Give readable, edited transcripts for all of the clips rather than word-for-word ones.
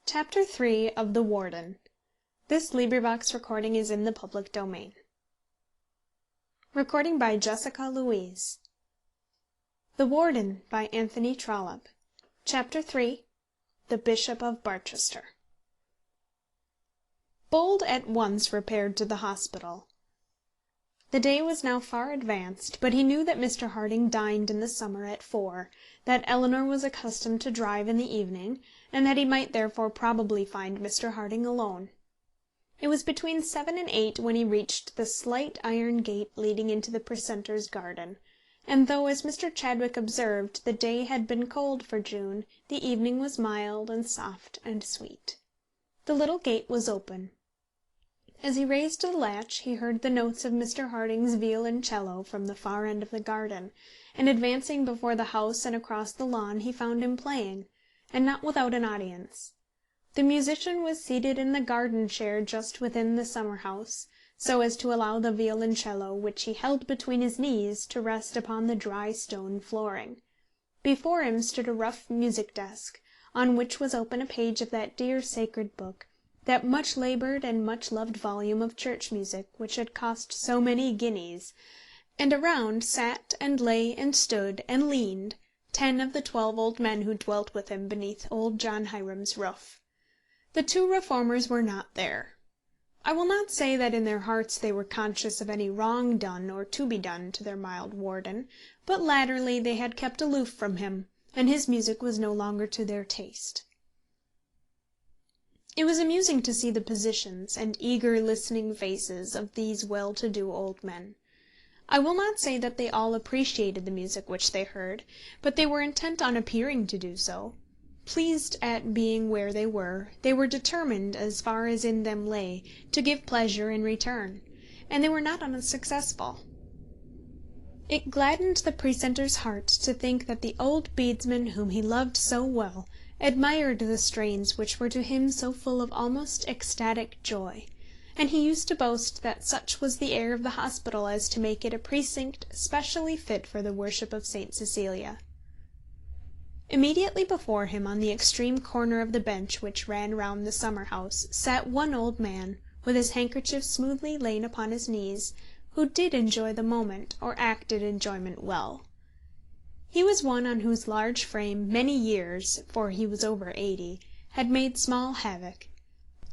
Chapter 3 of The Warden. This recording is in the public domain. Recording by Jessica Louise. The Warden by Anthony Trollope. Chapter 3. The Bishop of Barchester. Bold at once repaired to the hospital. The day was now far advanced, but he knew that Mr. Harding dined in the summer at 4, that Elinor was accustomed to drive in the evening, and that he might therefore probably find Mr. Harding alone. It was between 7 and 8 when he reached the slight iron gate leading into the precentor's garden, and though, as Mr. Chadwick observed, the day had been cold for June, the evening was mild and soft and sweet. The little gate was open. As he raised the latch he heard the notes of Mr. Harding's violoncello from the far end of the garden, and advancing before the house and across the lawn he found him playing, and not without an audience. The musician was seated in the garden chair just within the summer house, so as to allow the violoncello, which he held between his knees, to rest upon the dry stone flooring. Before him stood a rough music desk, on which was open a page of that dear sacred book, that much laboured and much loved volume of church music which had cost so many guineas, and around sat and lay and stood and leaned 10 of the 12 old men who dwelt with him beneath old John Hiram's roof. The two reformers were not there. I will not say that in their hearts they were conscious of any wrong done or to be done to their mild warden, but latterly they had kept aloof from him, and his music was no longer to their taste. It was amusing to see the positions and eager listening faces of these well-to-do old men. I will not say that they all appreciated the music which they heard, but they were intent on appearing to do so. Pleased at being where they were determined, as far as in them lay, to give pleasure in return, and they were not unsuccessful. It gladdened the precentor's heart to think that the old bedesman whom he loved so well admired the strains which were to him so full of almost ecstatic joy, and he used to boast that such was the air of the hospital as to make it a precinct specially fit for the worship of St. Cecilia. Immediately before him, on the extreme corner of the bench which ran round the summer house, sat one old man, with his handkerchief smoothly lain upon his knees, who did enjoy the moment, or acted enjoyment well. He was one on whose large frame many years, for he was over 80, had made small havoc.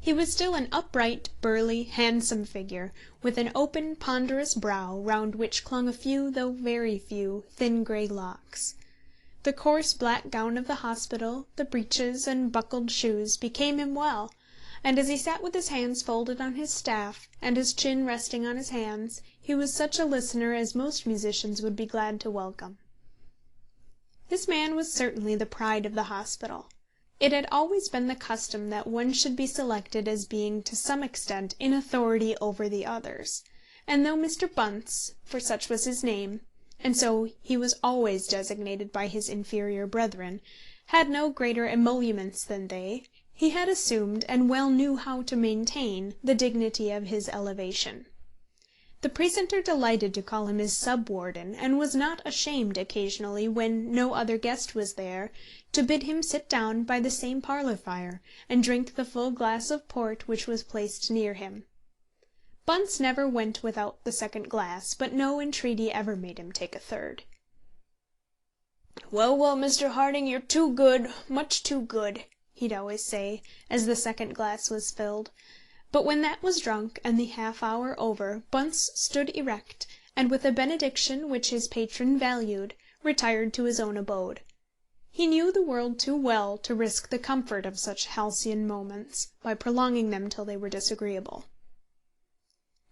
He was still an upright, burly, handsome figure, with an open, ponderous brow, round which clung a few, though very few, thin grey locks. The coarse black gown of the hospital, the breeches and buckled shoes, became him well, and as he sat with his hands folded on his staff, and his chin resting on his hands, he was such a listener as most musicians would be glad to welcome. This man was certainly the pride of the hospital. It had always been the custom that one should be selected as being to some extent in authority over the others, and though Mr. Bunce, for such was his name, and so he was always designated by his inferior brethren, had no greater emoluments than they, he had assumed, and well knew how to maintain, the dignity of his elevation. The precentor delighted to call him his sub-warden, and was not ashamed occasionally, when no other guest was there, to bid him sit down by the same parlour fire, and drink the full glass of port which was placed near him. Bunce never went without the second glass, but no entreaty ever made him take a third. "Well, well, Mr. Harding, you're too good, much too good," he'd always say, as the second glass was filled. But when that was drunk, and the half-hour over, Bunce stood erect, and with a benediction which his patron valued, retired to his own abode. He knew the world too well to risk the comfort of such halcyon moments, by prolonging them till they were disagreeable.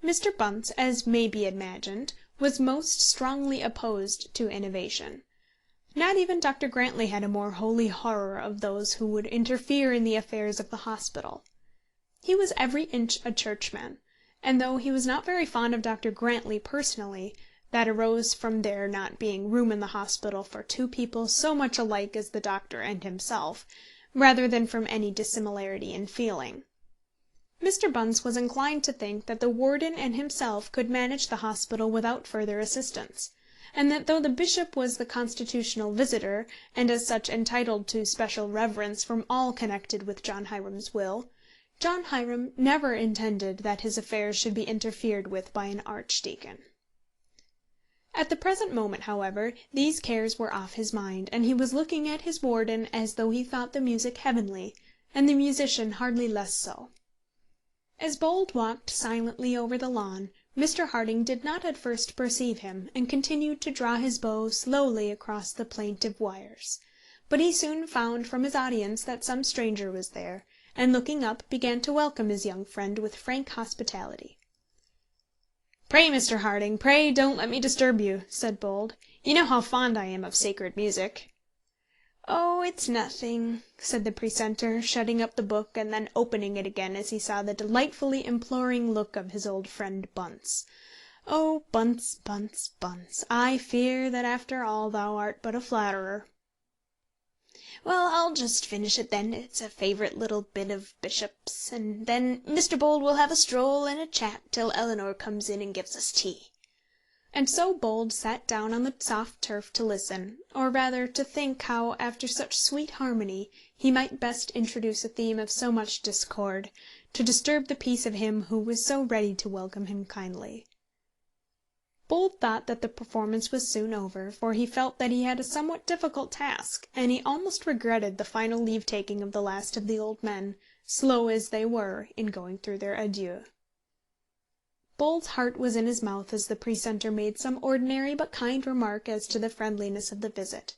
Mr. Bunce, as may be imagined, was most strongly opposed to innovation. Not even Dr. Grantly had a more holy horror of those who would interfere in the affairs of the hospital. He was every inch a churchman, and though he was not very fond of Dr. Grantly personally, that arose from there not being room in the hospital for two people so much alike as the doctor and himself, rather than from any dissimilarity in feeling. Mr. Bunce was inclined to think that the warden and himself could manage the hospital without further assistance, and that though the bishop was the constitutional visitor, and as such entitled to special reverence from all connected with John Hiram's will, John Hiram never intended that his affairs should be interfered with by an archdeacon. At the present moment, however, these cares were off his mind, and he was looking at his warden as though he thought the music heavenly, and the musician hardly less so. As Bold walked silently over the lawn, Mr. Harding did not at first perceive him, and continued to draw his bow slowly across the plaintive wires; but he soon found from his audience that some stranger was there, and looking up, began to welcome his young friend with frank hospitality. "Pray, Mr. Harding, pray don't let me disturb you," said Bold. "You know how fond I am of sacred music." "Oh, it's nothing," said the precentor, shutting up the book and then opening it again as he saw the delightfully imploring look of his old friend Bunce. "Oh, Bunce, Bunce, Bunce, I fear that after all thou art but a flatterer." "Well, I'll just finish it then. It's a favourite little bit of Bishop's, and then Mr. Bold will have a stroll and a chat till Eleanor comes in and gives us tea." And so Bold sat down on the soft turf to listen, or rather to think how, after such sweet harmony, he might best introduce a theme of so much discord, to disturb the peace of him who was so ready to welcome him kindly. Bold thought that the performance was soon over, for he felt that he had a somewhat difficult task, and he almost regretted the final leave-taking of the last of the old men, slow as they were in going through their adieux. Bold's heart was in his mouth as the precentor made some ordinary but kind remark as to the friendliness of the visit.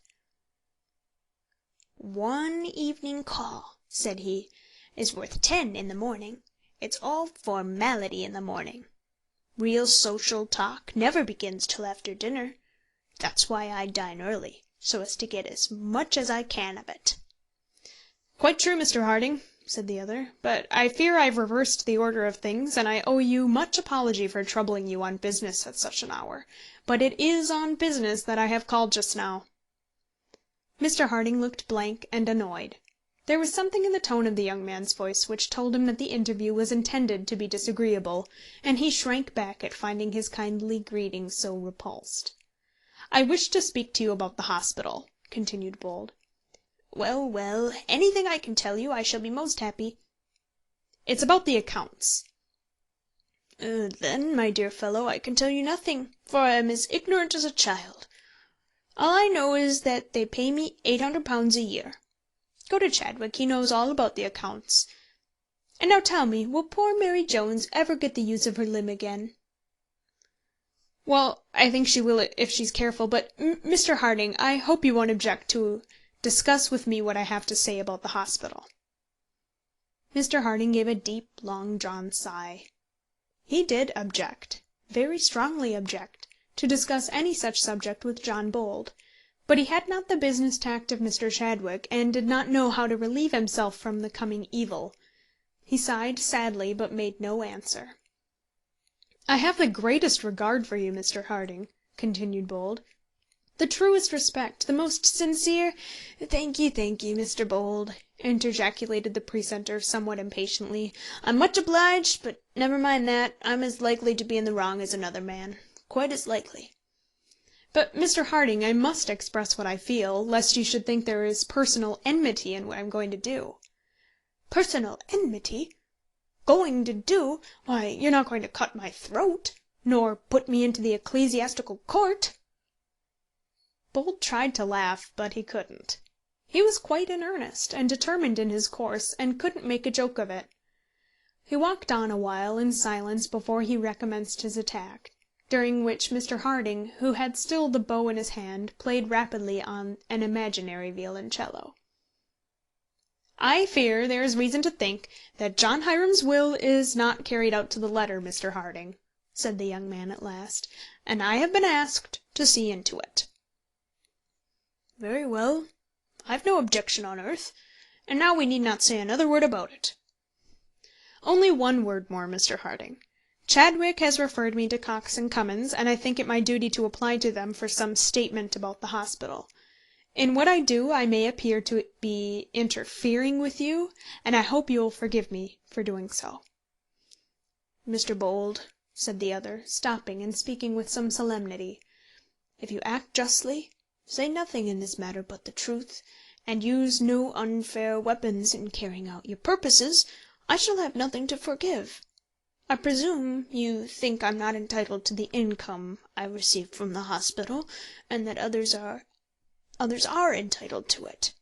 "One evening call," said he, "is worth 10 in the morning. It's all formality in the morning. Real social talk never begins till after dinner. That's why I dine early, so as to get as much as I can of it." "Quite true, Mr. Harding," said the other, "but I fear I've reversed the order of things, and I owe you much apology for troubling you on business at such an hour. But it is on business that I have called just now." Mr. Harding looked blank and annoyed. There was something in the tone of the young man's voice which told him that the interview was intended to be disagreeable, and he shrank back at finding his kindly greeting so repulsed. "I wish to speak to you about the hospital," continued Bold. "Well, well, anything I can tell you I shall be most happy." "It's about the accounts." "Then, my dear fellow, I can tell you nothing, for I am as ignorant as a child. All I know is that they pay me £800 a year. Go to Chadwick, he knows all about the accounts. And now tell me, will poor Mary Jones ever get the use of her limb again?" "Well, I think she will if she's careful, but Mr. Harding, I hope you won't object to discuss with me what I have to say about the hospital." Mr. Harding gave a deep, long-drawn sigh. He did object, very strongly object, to discuss any such subject with John Bold, but he had not the business tact of Mr. Chadwick, and did not know how to relieve himself from the coming evil. He sighed sadly, but made no answer. "I have the greatest regard for you, Mr. Harding," continued Bold. "The truest respect, the most sincere—" Thank you, Mr. Bold," interjaculated the precentor somewhat impatiently. "I'm much obliged, but never mind that. I'm as likely to be in the wrong as another man. Quite as likely." "But, Mr. Harding, I must express what I feel, lest you should think there is personal enmity in what I'm going to do." "Personal enmity? Going to do? Why, you're not going to cut my throat, nor put me into the ecclesiastical court?" Bold tried to laugh, but he couldn't. He was quite in earnest, and determined in his course, and couldn't make a joke of it. He walked on a while in silence before he recommenced his attack, during which Mr. Harding, who had still the bow in his hand, played rapidly on an imaginary violoncello. "I fear there is reason to think that John Hiram's will is not carried out to the letter, Mr. Harding," said the young man at last, "and I have been asked to see into it." "Very well. I've no objection on earth. And now we need not say another word about it." "Only one word more, Mr. Harding. Chadwick has referred me to Cox and Cummins, and I think it my duty to apply to them for some statement about the hospital. In what I do I may appear to be interfering with you, and I hope you will forgive me for doing so." "Mr. Bold," said the other, stopping and speaking with some solemnity, If you act justly, say nothing in this matter but the truth, and use no unfair weapons in carrying out your purposes, I shall have nothing to forgive. I presume you think I'm not entitled to the income I received from the hospital, and that others are entitled to it.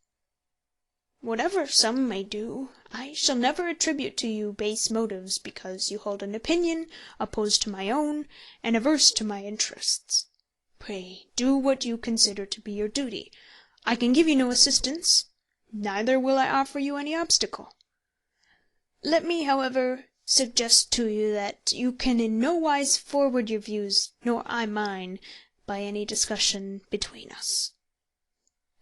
Whatever some may do, I shall never attribute to you base motives because you hold an opinion opposed to my own and averse to my interests. Pray do what you consider to be your duty. I can give you no assistance, neither will I offer you any obstacle. Let me, however, suggest to you that you can in no wise forward your views, nor I mine, by any discussion between us.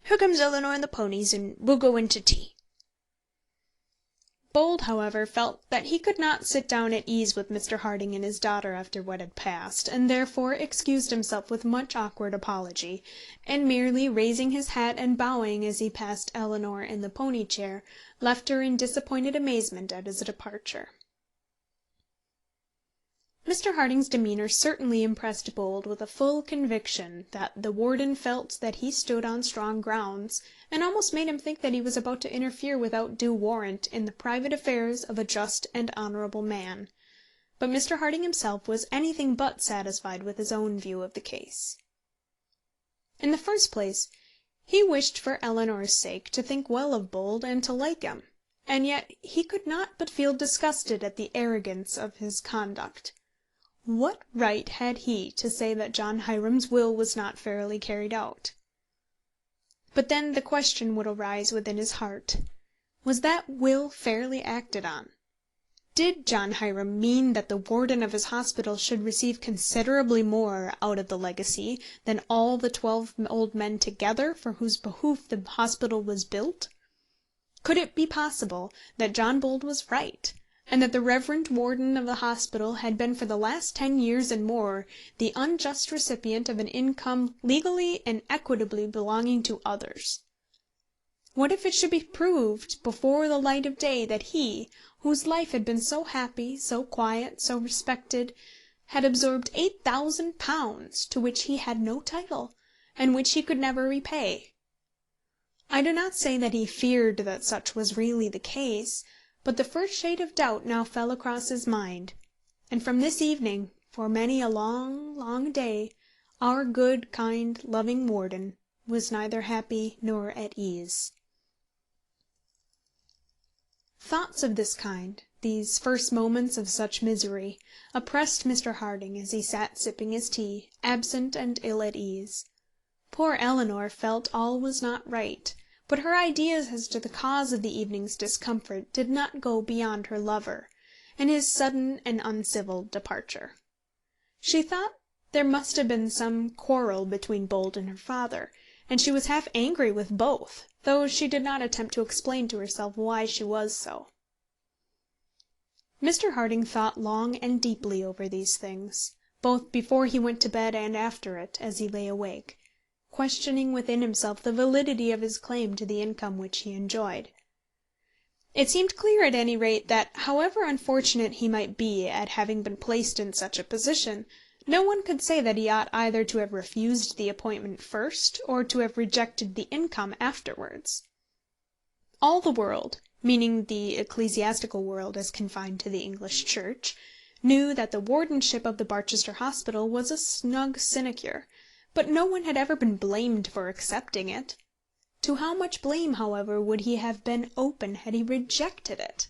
Here comes Eleanor and the ponies, and we'll go in to tea." Bold, however, felt that he could not sit down at ease with Mr. Harding and his daughter after what had passed, and therefore excused himself with much awkward apology, and merely raising his hat and bowing as he passed Eleanor in the pony chair, left her in disappointed amazement at his departure. Mr. Harding's demeanour certainly impressed Bold with a full conviction that the warden felt that he stood on strong grounds, and almost made him think that he was about to interfere without due warrant in the private affairs of a just and honourable man. But Mr. Harding himself was anything but satisfied with his own view of the case. In the first place, he wished for Eleanor's sake to think well of Bold and to like him, and yet he could not but feel disgusted at the arrogance of his conduct. What right had he to say that John Hiram's will was not fairly carried out? But then the question would arise within his heart, was that will fairly acted on? Did John Hiram mean that the warden of his hospital should receive considerably more out of the legacy than all the 12 old men together for whose behoof the hospital was built? Could it be possible that John Bold was right, and that the reverend warden of the hospital had been for the last 10 years and more the unjust recipient of an income legally and equitably belonging to others? What if it should be proved before the light of day that he, whose life had been so happy, so quiet, so respected, had absorbed £8,000 to which he had no title, and which he could never repay? I do not say that he feared that such was really the case, but the first shade of doubt now fell across his mind, and from this evening, for many a long, long day, our good, kind, loving warden was neither happy nor at ease. Thoughts of this kind, these first moments of such misery, oppressed Mr. Harding as he sat sipping his tea, absent and ill at ease. Poor Eleanor felt all was not right, but her ideas as to the cause of the evening's discomfort did not go beyond her lover, and his sudden and uncivil departure. She thought there must have been some quarrel between Bold and her father, and she was half angry with both, though she did not attempt to explain to herself why she was so. Mr. Harding thought long and deeply over these things, both before he went to bed and after it, as he lay awake, questioning within himself the validity of his claim to the income which he enjoyed. It seemed clear at any rate that, however unfortunate he might be at having been placed in such a position, no one could say that he ought either to have refused the appointment first, or to have rejected the income afterwards. All the world, meaning the ecclesiastical world as confined to the English Church, knew that the wardenship of the Barchester Hospital was a snug sinecure, but no one had ever been blamed for accepting it. To how much blame, however, would he have been open had he rejected it?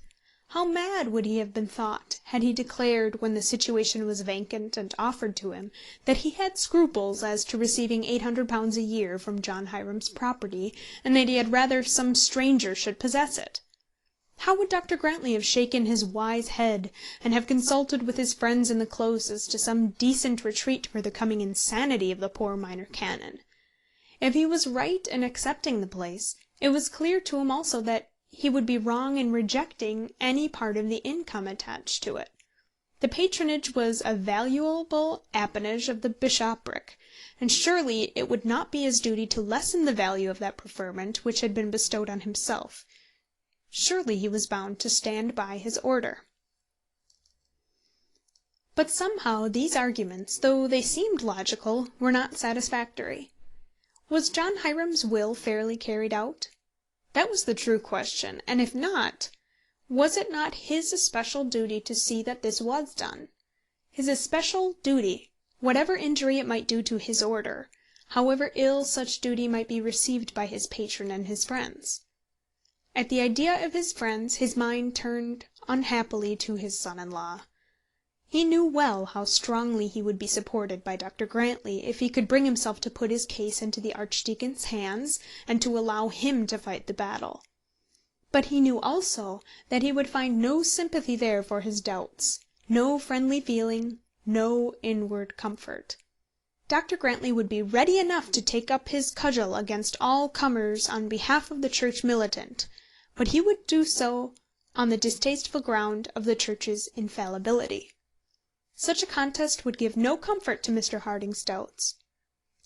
How mad would he have been thought, had he declared, when the situation was vacant and offered to him, that he had scruples as to receiving £800 a year from John Hiram's property, and that he had rather some stranger should possess it? How would Dr. Grantly have shaken his wise head, and have consulted with his friends in the Close as to some decent retreat for the coming insanity of the poor minor canon? If he was right in accepting the place, it was clear to him also that he would be wrong in rejecting any part of the income attached to it. The patronage was a valuable appanage of the bishopric, and surely it would not be his duty to lessen the value of that preferment which had been bestowed on himself. Surely he was bound to stand by his order. But somehow these arguments, though they seemed logical, were not satisfactory. Was John Hiram's will fairly carried out? That was the true question, and if not, was it not his especial duty to see that this was done? His especial duty, whatever injury it might do to his order, however ill such duty might be received by his patron and his friends. At the idea of his friends his mind turned unhappily to his son-in-law. He knew well how strongly he would be supported by Dr. Grantly if he could bring himself to put his case into the Archdeacon's hands, and to allow him to fight the battle. But he knew also that he would find no sympathy there for his doubts, no friendly feeling, no inward comfort. Dr. Grantly would be ready enough to take up his cudgel against all comers on behalf of the Church militant, but he would do so on the distasteful ground of the Church's infallibility. Such a contest would give no comfort to Mr. Harding's doubts.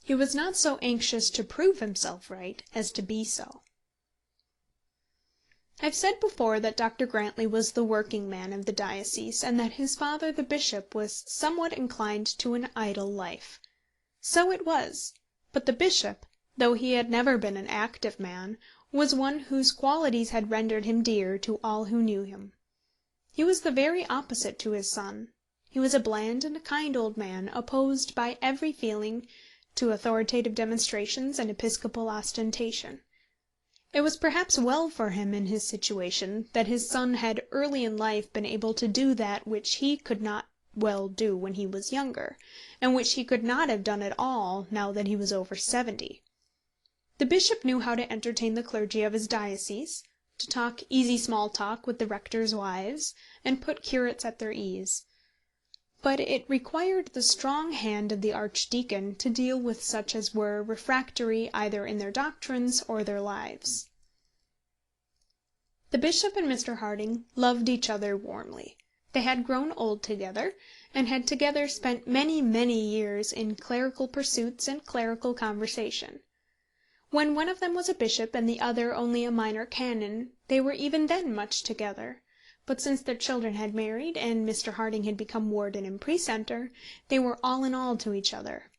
He was not so anxious to prove himself right as to be so. I have said before that Dr. Grantly was the working man of the diocese, and that his father the bishop was somewhat inclined to an idle life. So it was, but the bishop, though he had never been an active man, was one whose qualities had rendered him dear to all who knew him. He was the very opposite to his son. He was a bland and a kind old man, opposed by every feeling to authoritative demonstrations and episcopal ostentation. It was perhaps well for him in his situation that his son had early in life been able to do that which he could not well do when he was younger, and which he could not have done at all now that he was over 70. The bishop knew how to entertain the clergy of his diocese, to talk easy small talk with the rectors' wives, and put curates at their ease. But it required the strong hand of the Archdeacon to deal with such as were refractory either in their doctrines or their lives. The bishop and Mr. Harding loved each other warmly. They had grown old together, and had together spent many, many years in clerical pursuits and clerical conversation. When one of them was a bishop and the other only a minor canon, they were even then much together. But since their children had married, and Mr. Harding had become warden and precentor, they were all in all to each other.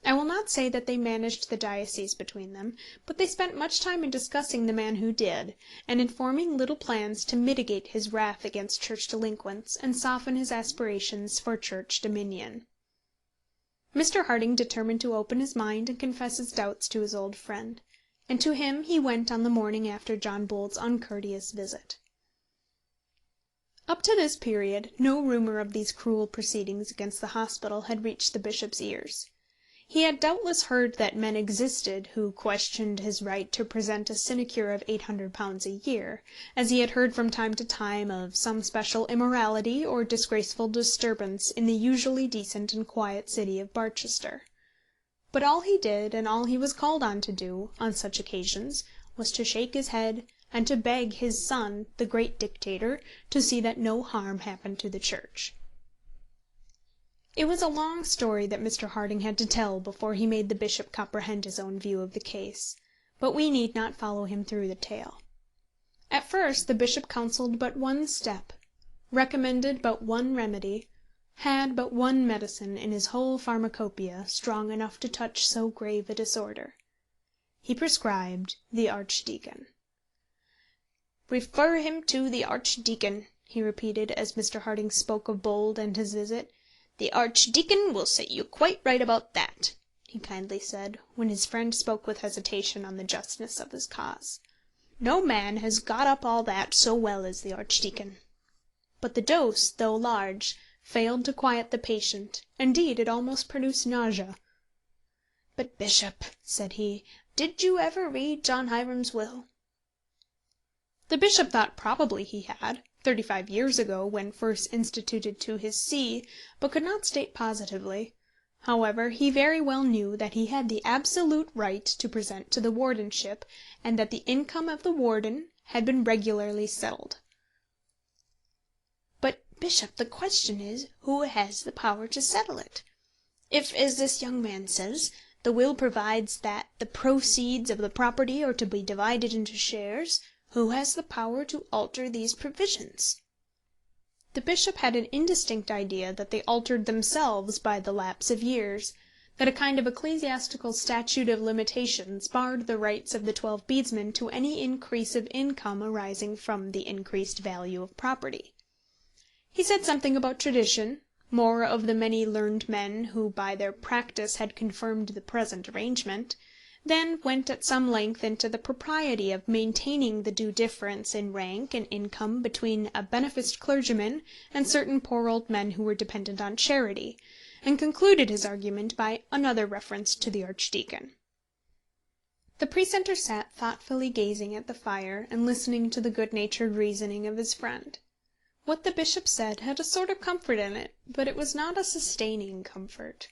I will not say that they managed the diocese between them, but they spent much time in discussing the man who did, and in forming little plans to mitigate his wrath against church delinquents, and soften his aspirations for church dominion. Mr. Harding determined to open his mind and confess his doubts to his old friend, and to him he went on the morning after John Bould's uncourteous visit. Up to this period no rumour of these cruel proceedings against the hospital had reached the bishop's ears. He had doubtless heard that men existed who questioned his right to present a sinecure of £800 a year, as he had heard from time to time of some special immorality or disgraceful disturbance in the usually decent and quiet city of Barchester. But all he did, and all he was called on to do, on such occasions, was to shake his head, and to beg his son, the great dictator, to see that no harm happened to the Church. It was a long story that Mr. Harding had to tell before he made the bishop comprehend his own view of the case, but we need not follow him through the tale. At first the bishop counselled but one step, recommended but one remedy, had but one medicine in his whole pharmacopoeia strong enough to touch so grave a disorder. He prescribed the Archdeacon. "Refer him to the Archdeacon," he repeated, as Mr. Harding spoke of Bould and his visit. "The Archdeacon will set you quite right about that," he kindly said, when his friend spoke with hesitation on the justness of his cause. "No man has got up all that so well as the Archdeacon." But the dose, though large, failed to quiet the patient. Indeed, it almost produced nausea. "But, Bishop," said he, "did you ever read John Hiram's will?" The bishop thought probably he had, 35 years ago, when first instituted to his see, but could not state positively. However, he very well knew that he had the absolute right to present to the wardenship, and that the income of the warden had been regularly settled. "But, Bishop, the question is, who has the power to settle it? If, as this young man says, the will provides that the proceeds of the property are to be divided into shares, who has the power to alter these provisions?" The bishop had an indistinct idea that they altered themselves by the lapse of years, that a kind of ecclesiastical statute of limitations barred the rights of the 12 bedesmen to any increase of income arising from the increased value of property. He said something about tradition, more of the many learned men who by their practice had confirmed the present arrangement, then went at some length into the propriety of maintaining the due difference in rank and income between a beneficed clergyman and certain poor old men who were dependent on charity, and concluded his argument by another reference to the archdeacon. The precentor sat thoughtfully gazing at the fire and listening to the good-natured reasoning of his friend. What the bishop said had a sort of comfort in it, but it was not a sustaining comfort.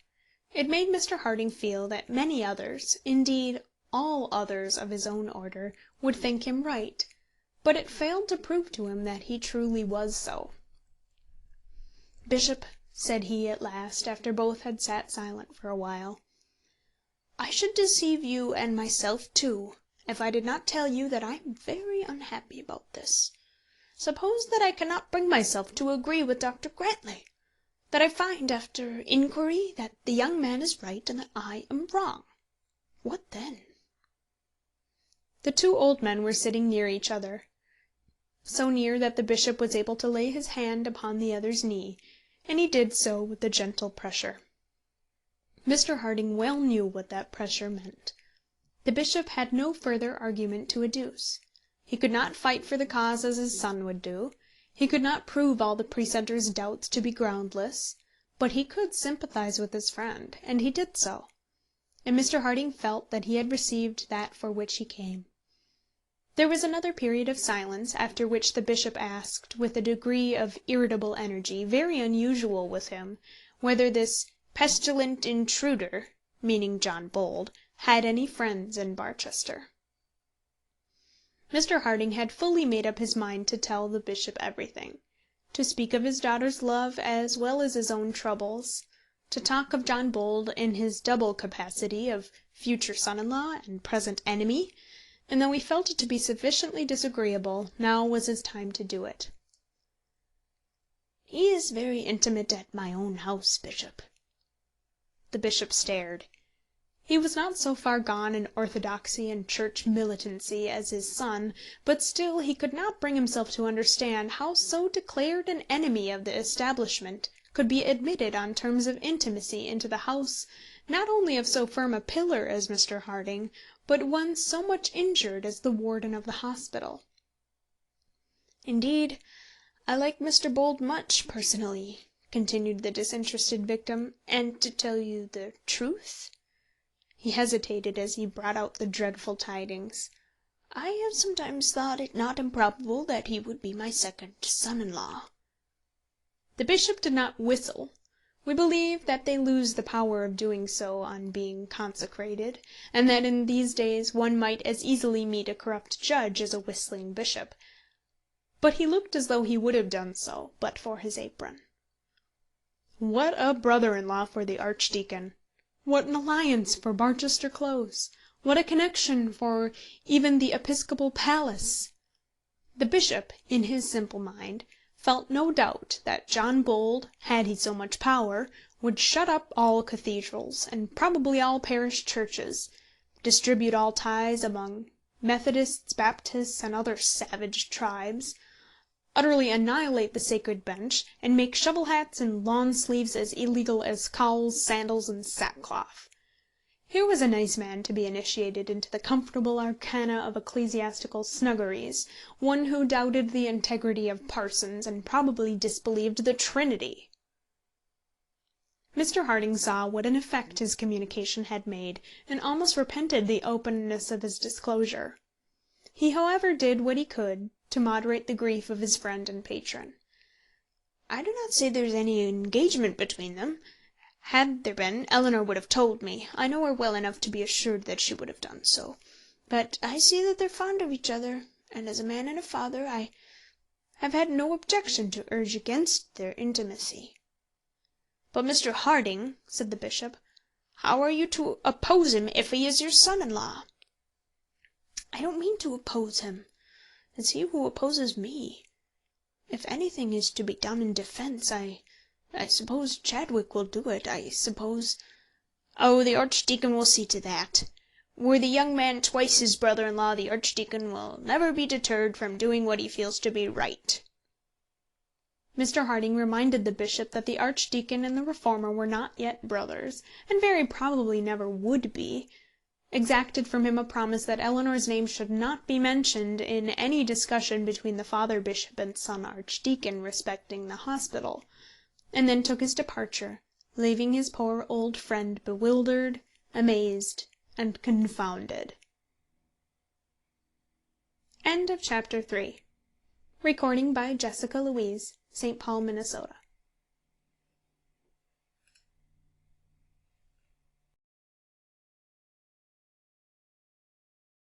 It made Mr. Harding feel that many others, indeed all others of his own order, would think him right, but it failed to prove to him that he truly was so. "Bishop," said he at last, after both had sat silent for a while, "I should deceive you and myself too, if I did not tell you that I am very unhappy about this. Suppose that I cannot bring myself to agree with Dr. Grantly, that I find after inquiry that the young man is right and that I am wrong. What then?" The two old men were sitting near each other, so near that the bishop was able to lay his hand upon the other's knee, and he did so with a gentle pressure. Mr. Harding well knew what that pressure meant. The bishop had no further argument to adduce. He could not fight for the cause as his son would do. He could not prove all the precentor's doubts to be groundless, but he could sympathize with his friend, and he did so. And Mr. Harding felt that he had received that for which he came. There was another period of silence, after which the bishop asked, with a degree of irritable energy very unusual with him, whether this pestilent intruder, meaning John Bold, had any friends in Barchester. Mr. Harding had fully made up his mind to tell the bishop everything, to speak of his daughter's love as well as his own troubles, to talk of John Bold in his double capacity of future son-in-law and present enemy, and though he felt it to be sufficiently disagreeable, now was his time to do it. "He is very intimate at my own house, Bishop." The bishop stared. He was not so far gone in orthodoxy and church militancy as his son, but still he could not bring himself to understand how so declared an enemy of the establishment could be admitted on terms of intimacy into the house, not only of so firm a pillar as Mr. Harding, but one so much injured as the warden of the hospital. "Indeed, I like Mr. Bold much, personally," continued the disinterested victim, "and to tell you the truth," he hesitated as he brought out the dreadful tidings, "I have sometimes thought it not improbable that he would be my second son-in-law." The bishop did not whistle. We believe that they lose the power of doing so on being consecrated, and that in these days one might as easily meet a corrupt judge as a whistling bishop. But he looked as though he would have done so, but for his apron. What a brother-in-law for the archdeacon! What an alliance for Barchester Close! What a connection for even the episcopal palace! The bishop, in his simple mind, felt no doubt that John Bold, had he so much power, would shut up all cathedrals, and probably all parish churches, distribute all tithes among Methodists, Baptists, and other savage tribes, utterly annihilate the sacred bench, and make shovel hats and lawn sleeves as illegal as cowls, sandals, and sackcloth. Here was a nice man to be initiated into the comfortable arcana of ecclesiastical snuggeries, one who doubted the integrity of parsons, and probably disbelieved the Trinity. Mr. Harding saw what an effect his communication had made, and almost repented the openness of his disclosure. He, however, did what he could to moderate the grief of his friend and patron. "I do not say there is any engagement between them. Had there been, Eleanor would have told me. I know her well enough to be assured that she would have done so. But I see that they're fond of each other, and as a man and a father I have had no objection to urge against their intimacy." "But, Mr. Harding," said the bishop, "how are you to oppose him if he is your son-in-law?" "I don't mean to oppose him. It's he who opposes me. If anything is to be done in defence, I suppose Chadwick will do it. I suppose—" "Oh, the Archdeacon will see to that. Were the young man twice his brother-in-law, the Archdeacon will never be deterred from doing what he feels to be right." Mr. Harding reminded the bishop that the Archdeacon and the reformer were not yet brothers, and very probably never would be; exacted from him a promise that Ellinor's name should not be mentioned in any discussion between the father bishop and son archdeacon respecting the hospital; and then took his departure, leaving his poor old friend bewildered, amazed, and confounded. Chapter 4 St. Paul, Minnesota.